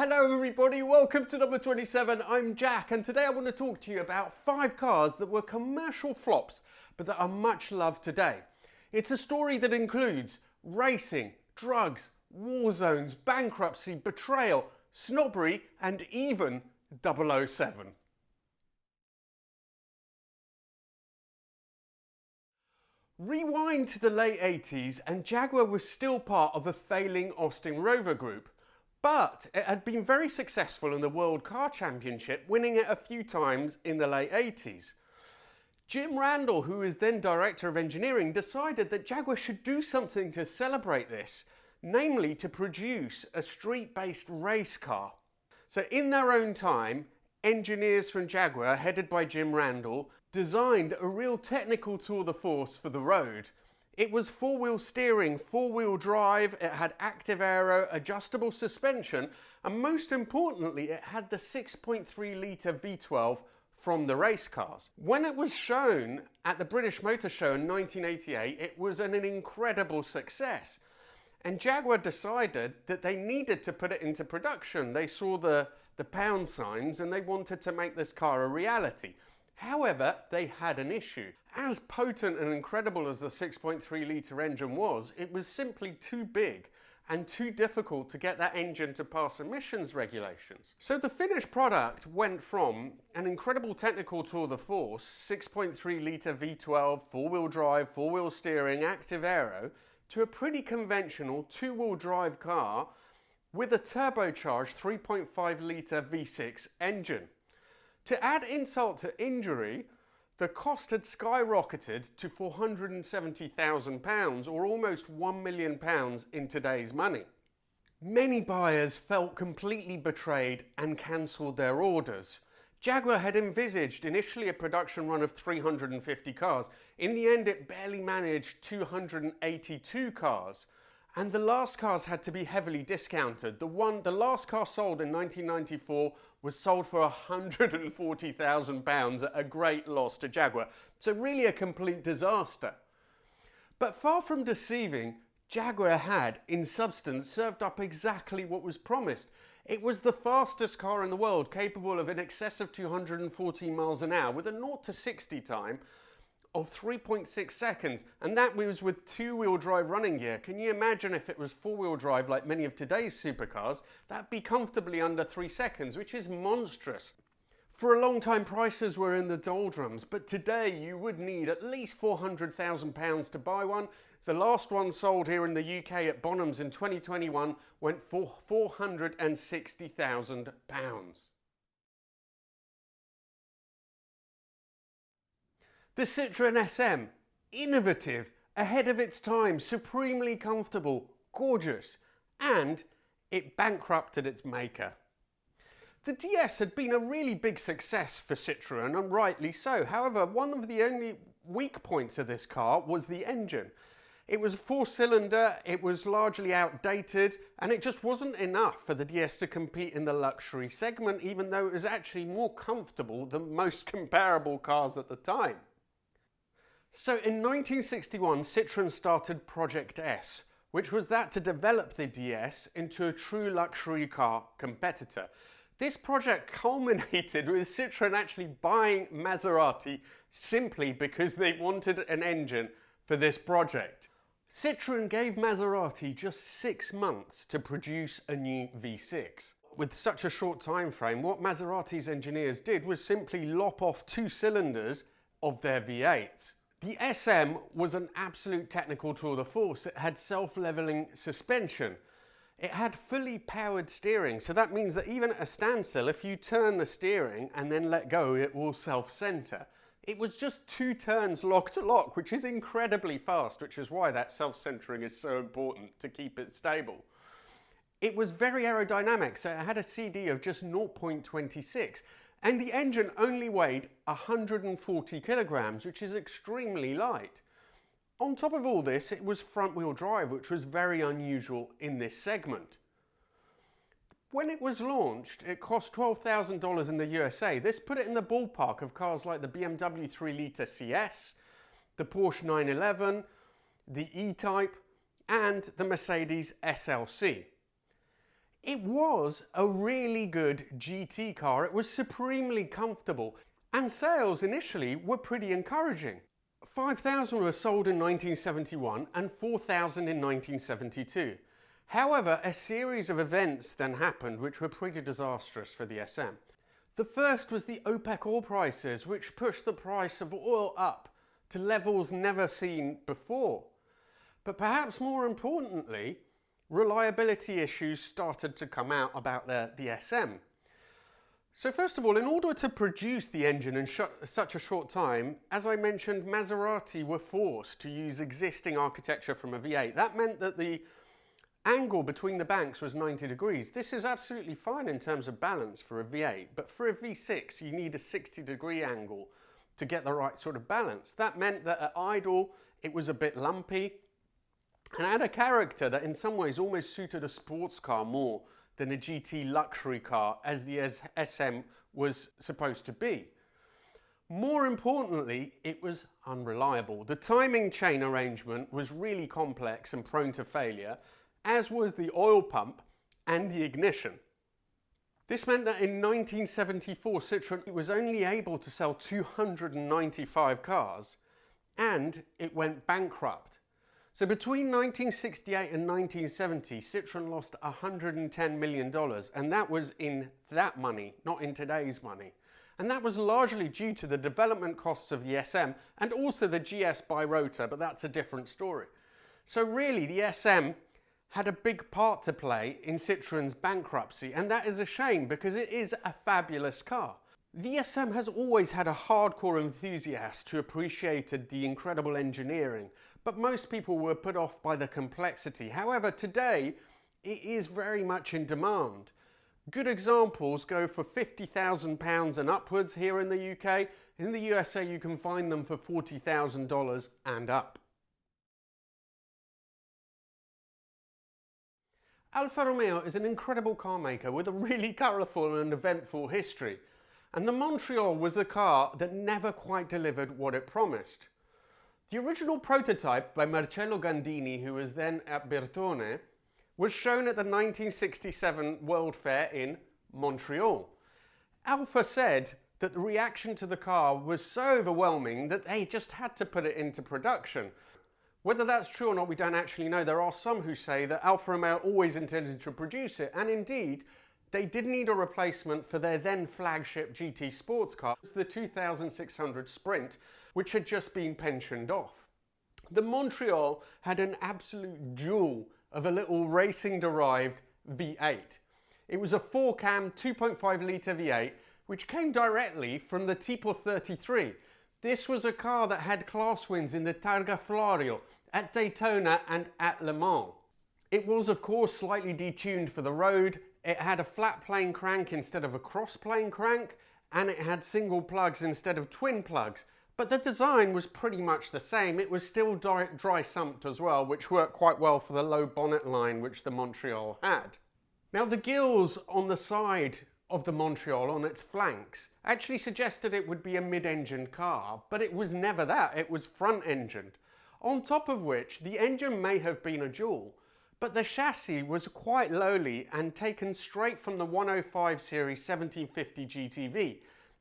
Hello everybody, welcome to number 27. I'm Jack and today I want to talk to you about 5 cars that were commercial flops but that are much loved today. It's a story that includes racing, drugs, war zones, bankruptcy, betrayal, snobbery and even 007. Rewind to the late 80s and Jaguar was still part of a failing Austin Rover group. But it had been very successful in the World Car Championship, winning it a few times in the late 80s. Jim Randall, who was then Director of Engineering, decided that Jaguar should do something to celebrate this, namely to produce a street-based race car. So in their own time, engineers from Jaguar, headed by Jim Randall, designed a real technical tour de force for the road. It was 4-wheel steering, 4-wheel drive, it had active aero, adjustable suspension, and most importantly, it had the 6.3 litre V12 from the race cars. When it was shown at the British Motor Show in 1988, it was an incredible success. And Jaguar decided that they needed to put it into production. They saw the pound signs and they wanted to make this car a reality. However, they had an issue. As potent and incredible as the 6.3 litre engine was, it was simply too big and too difficult to get that engine to pass emissions regulations. So the finished product went from an incredible technical tour de force, 6.3 litre V12, 4-wheel drive, 4-wheel steering, active aero, to a pretty conventional 2-wheel drive car with a turbocharged 3.5 litre V6 engine. To add insult to injury, the cost had skyrocketed to £470,000 or almost £1 million in today's money. Many buyers felt completely betrayed and cancelled their orders. Jaguar had envisaged initially a production run of 350 cars. In the end, it barely managed 282 cars. And the last cars had to be heavily discounted. The last car sold in 1994 was sold for £140,000 at a great loss to Jaguar. So really a complete disaster. But far from deceiving, Jaguar had, in substance, served up exactly what was promised. It was the fastest car in the world, capable of in excess of 214 miles an hour with a 0 to 60 time of 3.6 seconds, and that was with 2-wheel drive running gear. Can you imagine if it was 4-wheel drive like many of today's supercars? That'd be comfortably under 3 seconds, which is monstrous. For a long time, prices were in the doldrums, but today you would need at least £400,000 to buy one. The last one sold here in the UK at Bonhams in 2021 went for £460,000. The Citroen SM, innovative, ahead of its time, supremely comfortable, gorgeous, and it bankrupted its maker. The DS had been a really big success for Citroen, and rightly so. However, one of the only weak points of this car was the engine. It was a 4-cylinder, it was largely outdated, and it just wasn't enough for the DS to compete in the luxury segment, even though it was actually more comfortable than most comparable cars at the time. So in 1961, Citroen started Project S, which was that to develop the DS into a true luxury car competitor. This project culminated with Citroen actually buying Maserati simply because they wanted an engine for this project. Citroen gave Maserati just 6 months to produce a new V6. With such a short time frame, what Maserati's engineers did was simply lop off 2 cylinders of their V8s. The SM was an absolute technical tour de force. It had self-leveling suspension. It had fully powered steering, so that means that even at a standstill, if you turn the steering and then let go, it will self-center. It was just 2 turns lock to lock, which is incredibly fast, which is why that self-centering is so important to keep it stable. It was very aerodynamic, so it had a CD of just 0.26. And the engine only weighed 140 kilograms, which is extremely light. On top of all this, it was front-wheel drive, which was very unusual in this segment. When it was launched, it cost $12,000 in the USA. This put it in the ballpark of cars like the BMW 3 litre CS, the Porsche 911, the E-Type, and the Mercedes SLC. It was a really good GT car. It was supremely comfortable, and sales initially were pretty encouraging. 5,000 were sold in 1971 and 4,000 in 1972. However, a series of events then happened which were pretty disastrous for the SM. The first was the OPEC oil prices, which pushed the price of oil up to levels never seen before. But perhaps more importantly, reliability issues started to come out about the SM. So first of all, in order to produce the engine in such a short time, as I mentioned, Maserati were forced to use existing architecture from a V8. That meant that the angle between the banks was 90 degrees. This is absolutely fine in terms of balance for a V8, but for a V6 you need a 60-degree angle to get the right sort of balance. That meant that at idle it was a bit lumpy, and had a character that in some ways almost suited a sports car more than a GT luxury car as the SM was supposed to be. More importantly, it was unreliable. The timing chain arrangement was really complex and prone to failure, as was the oil pump and the ignition. This meant that in 1974 Citroen was only able to sell 295 cars, and it went bankrupt. So between 1968 and 1970, Citroen lost $110 million, and that was in that money, not in today's money. And that was largely due to the development costs of the SM and also the GS bi-rotor, but that's a different story. So really, the SM had a big part to play in Citroen's bankruptcy, and that is a shame because it is a fabulous car. The SM has always had a hardcore enthusiast who appreciated the incredible engineering, but most people were put off by the complexity. However, today it is very much in demand. Good examples go for £50,000 and upwards here in the UK. In the USA you can find them for $40,000 and up. Alfa Romeo is an incredible car maker with a really colourful and eventful history. And the Montreal was the car that never quite delivered what it promised. The original prototype by Marcello Gandini, who was then at Bertone, was shown at the 1967 World Fair in Montreal. Alfa said that the reaction to the car was so overwhelming that they just had to put it into production. Whether that's true or not, we don't actually know. There are some who say that Alfa Romeo always intended to produce it, and indeed, they did need a replacement for their then flagship GT sports car, the 2600 Sprint, which had just been pensioned off. The Montreal had an absolute jewel of a little racing-derived V8. It was a 4-cam, 2.5 litre V8, which came directly from the Tipo 33. This was a car that had class wins in the Targa Florio, at Daytona and at Le Mans. It was of course slightly detuned for the road. It had a flat plane crank instead of a cross plane crank, and it had single plugs instead of twin plugs. But the design was pretty much the same. It was still dry sumped as well, which worked quite well for the low bonnet line which the Montreal had. Now the gills on the side of the Montreal, on its flanks, actually suggested it would be a mid-engined car, but it was never that. It was front-engined. On top of which, the engine may have been a dual, but the chassis was quite lowly and taken straight from the 105 series 1750 GTV.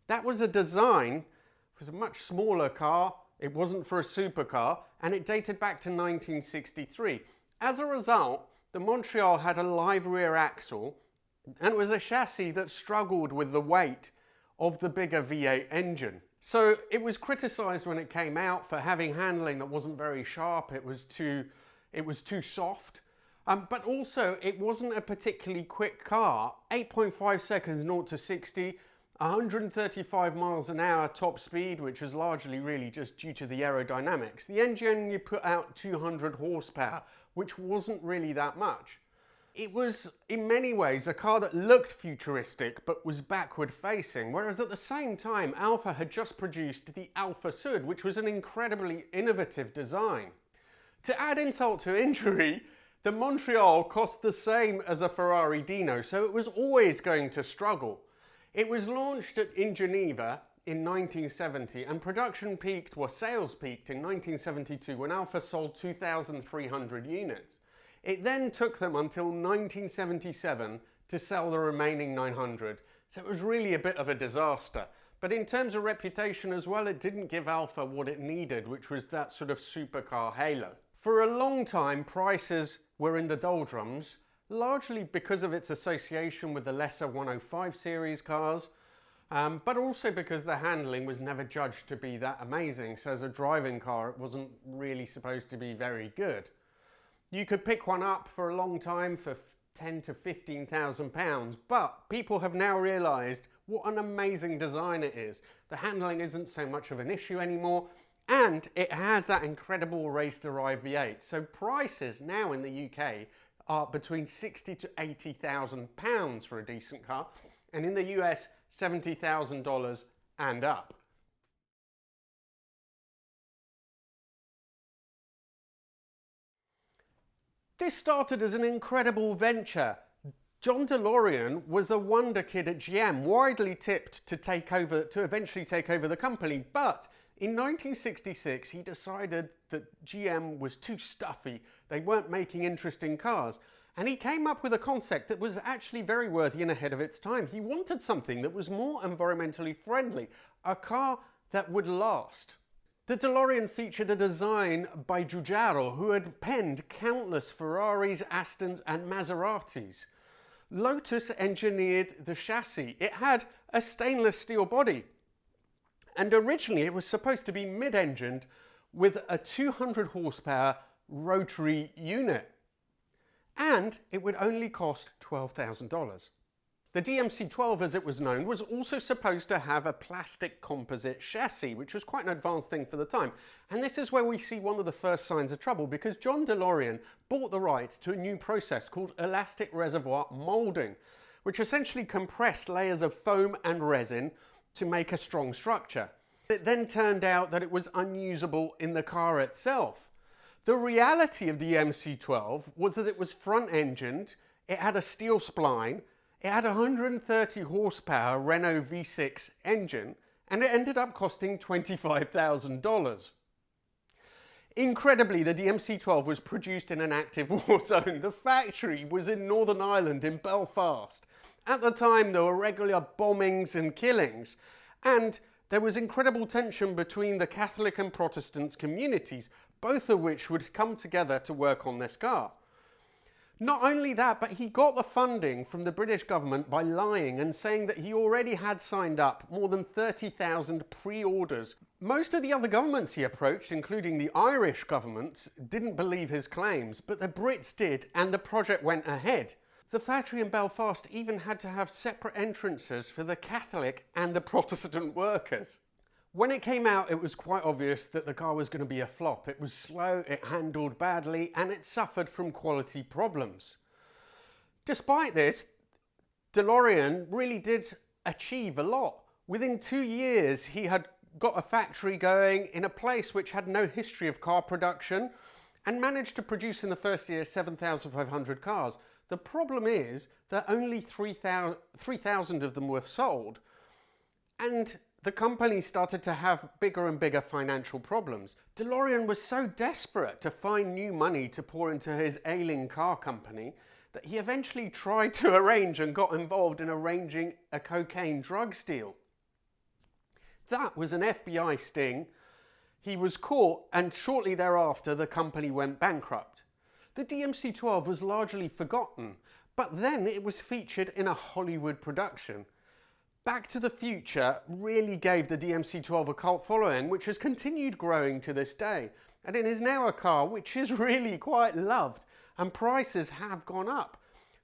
That was a design, it was a much smaller car, it wasn't for a supercar, and it dated back to 1963. As a result, the Montreal had a live rear axle, and it was a chassis that struggled with the weight of the bigger V8 engine. So it was criticised when it came out for having handling that wasn't very sharp, it was too soft. But also, it wasn't a particularly quick car. 8.5 seconds 0 to 60, 135 miles an hour top speed, which was largely really just due to the aerodynamics. The engine only put out 200 horsepower, which wasn't really that much. It was, in many ways, a car that looked futuristic, but was backward facing, whereas at the same time, Alfa had just produced the Alfa Sud, which was an incredibly innovative design. To add insult to injury, the Montreal cost the same as a Ferrari Dino, so it was always going to struggle. It was launched in Geneva in 1970, and production peaked, or sales peaked, in 1972 when Alfa sold 2,300 units. It then took them until 1977 to sell the remaining 900, so it was really a bit of a disaster. But in terms of reputation as well, it didn't give Alfa what it needed, which was that sort of supercar halo. For a long time, prices were in the doldrums, largely because of its association with the lesser 105 series cars, but also because the handling was never judged to be that amazing. So as a driving car, it wasn't really supposed to be very good. You could pick one up for a long time for 10 to 15,000 pounds, but people have now realised what an amazing design it is. The handling isn't so much of an issue anymore, and it has that incredible race-derived V8. So prices now in the UK are between 60 to 80,000 pounds for a decent car, and in the US, $70,000 and up. This started as an incredible venture. John DeLorean was a wonder kid at GM, widely tipped to eventually take over the company, but in 1966 he decided that GM was too stuffy, they weren't making interesting cars, and he came up with a concept that was actually very worthy and ahead of its time. He wanted something that was more environmentally friendly, a car that would last. The DeLorean featured a design by Giugiaro, who had penned countless Ferraris, Astons and Maseratis. Lotus engineered the chassis. It had a stainless steel body, and originally it was supposed to be mid-engined with a 200 horsepower rotary unit, and it would only cost $12,000. The DMC-12, as it was known, was also supposed to have a plastic composite chassis, which was quite an advanced thing for the time. And this is where we see one of the first signs of trouble, because John DeLorean bought the rights to a new process called elastic reservoir moulding, which essentially compressed layers of foam and resin to make a strong structure. It then turned out that it was unusable in the car itself. The reality of the MC-12 was that it was front-engined, it had a steel spline, it had a 130 horsepower Renault V6 engine, and it ended up costing $25,000. Incredibly, the DMC-12 was produced in an active war zone. The factory was in Northern Ireland in Belfast. At the time, there were regular bombings and killings, and there was incredible tension between the Catholic and Protestant communities, both of which would come together to work on this car. Not only that, but he got the funding from the British government by lying and saying that he already had signed up more than 30,000 pre-orders. Most of the other governments he approached, including the Irish government, didn't believe his claims, but the Brits did, and the project went ahead. The factory in Belfast even had to have separate entrances for the Catholic and the Protestant workers. When it came out, it was quite obvious that the car was going to be a flop. It was slow, it handled badly, and it suffered from quality problems. Despite this, DeLorean really did achieve a lot. Within 2 years, he had got a factory going in a place which had no history of car production and managed to produce in the first year 7,500 cars. The problem is that only 3,000 of them were sold, and the company started to have bigger and bigger financial problems. DeLorean was so desperate to find new money to pour into his ailing car company that he eventually tried to arrange and got involved in arranging a cocaine drug deal. That was an FBI sting. He was caught, and shortly thereafter the company went bankrupt. The DMC-12 was largely forgotten, but then it was featured in a Hollywood production. Back to the Future really gave the DMC-12 a cult following, which has continued growing to this day. And it is now a car which is really quite loved, and prices have gone up.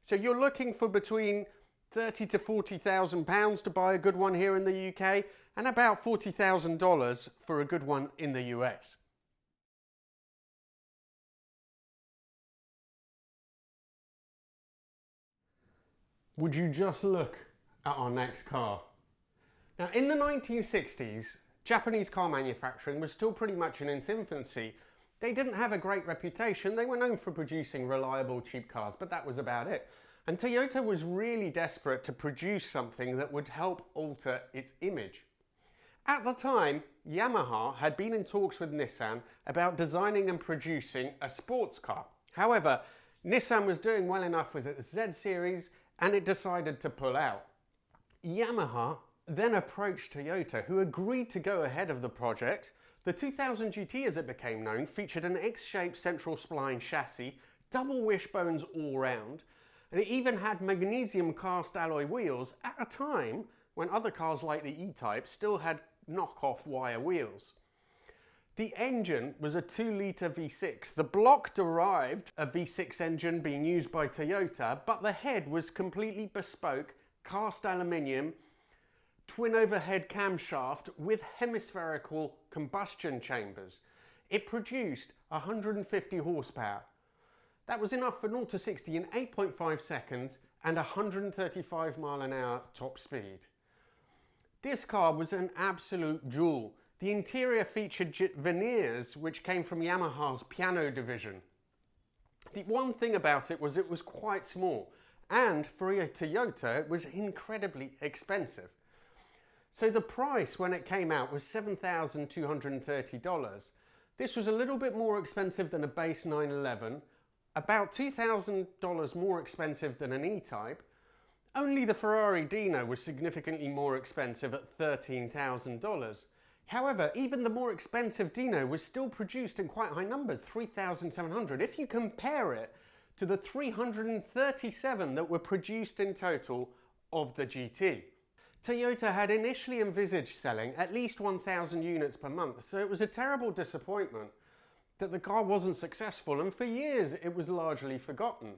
So you're looking for between £30,000 to £40,000 to buy a good one here in the UK, and about $40,000 for a good one in the US. Would you just look at our next car? Now, in the 1960s, Japanese car manufacturing was still pretty much in its infancy. They didn't have a great reputation. They were known for producing reliable, cheap cars, but that was about it. And Toyota was really desperate to produce something that would help alter its image. At the time, Yamaha had been in talks with Nissan about designing and producing a sports car. However, Nissan was doing well enough with its Z series and it decided to pull out. Yamaha then approached Toyota, who agreed to go ahead of the project. The 2000 GT, as it became known, featured an X-shaped central spline chassis, double wishbones all round, and it even had magnesium cast alloy wheels at a time when other cars like the E-Type still had knockoff wire wheels. The engine was a 2-litre V6. The block derived a V6 engine being used by Toyota, but the head was completely bespoke, cast aluminium, twin overhead camshaft with hemispherical combustion chambers. It produced 150 horsepower. That was enough for 0 to 60 in 8.5 seconds and 135 mile an hour top speed. This car was an absolute jewel. The interior featured veneers which came from Yamaha's piano division. The one thing about it was quite small, and for a Toyota it was incredibly expensive. So the price when it came out was $7,230. This was a little bit more expensive than a base 911, about $2,000 more expensive than an E-Type. Only the Ferrari Dino was significantly more expensive at $13,000. However, even the more expensive Dino was still produced in quite high numbers, 3,700, if you compare it to the 337 that were produced in total of the GT. Toyota had initially envisaged selling at least 1,000 units per month, so it was a terrible disappointment that the car wasn't successful, and for years it was largely forgotten.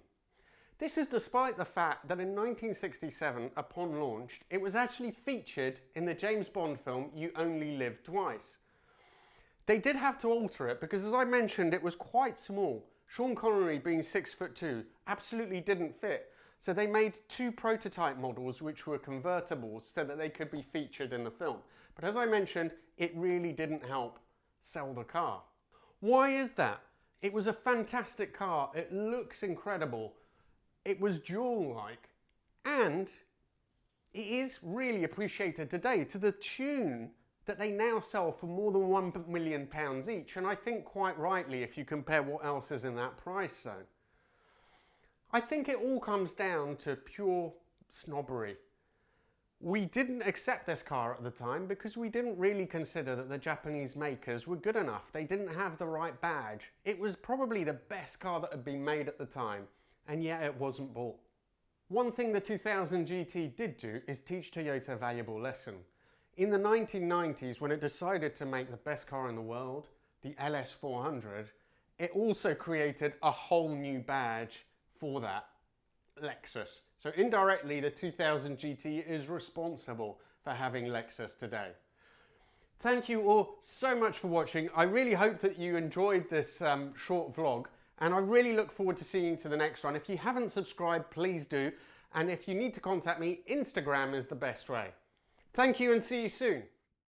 This is despite the fact that in 1967, upon launch, it was actually featured in the James Bond film You Only Live Twice. They did have to alter it because, as I mentioned, it was quite small. Sean Connery, being 6'2", absolutely didn't fit. So they made 2 prototype models which were convertibles so that they could be featured in the film. But as I mentioned, it really didn't help sell the car. Why is that? It was a fantastic car. It looks incredible. It was jewel-like, and it is really appreciated today to the tune that they now sell for more than £1 million each, and I think quite rightly if you compare what else is in that price zone. I think it all comes down to pure snobbery. We didn't accept this car at the time because we didn't really consider that the Japanese makers were good enough. They didn't have the right badge. It was probably the best car that had been made at the time, and yet it wasn't bought. One thing the 2000 GT did do is teach Toyota a valuable lesson. In the 1990s, when it decided to make the best car in the world, the LS400, it also created a whole new badge for that, Lexus. So indirectly, the 2000 GT is responsible for having Lexus today. Thank you all so much for watching. I really hope that you enjoyed this short vlog, and I really look forward to seeing you to the next one. If you haven't subscribed, please do. And if you need to contact me, Instagram is the best way. Thank you and see you soon.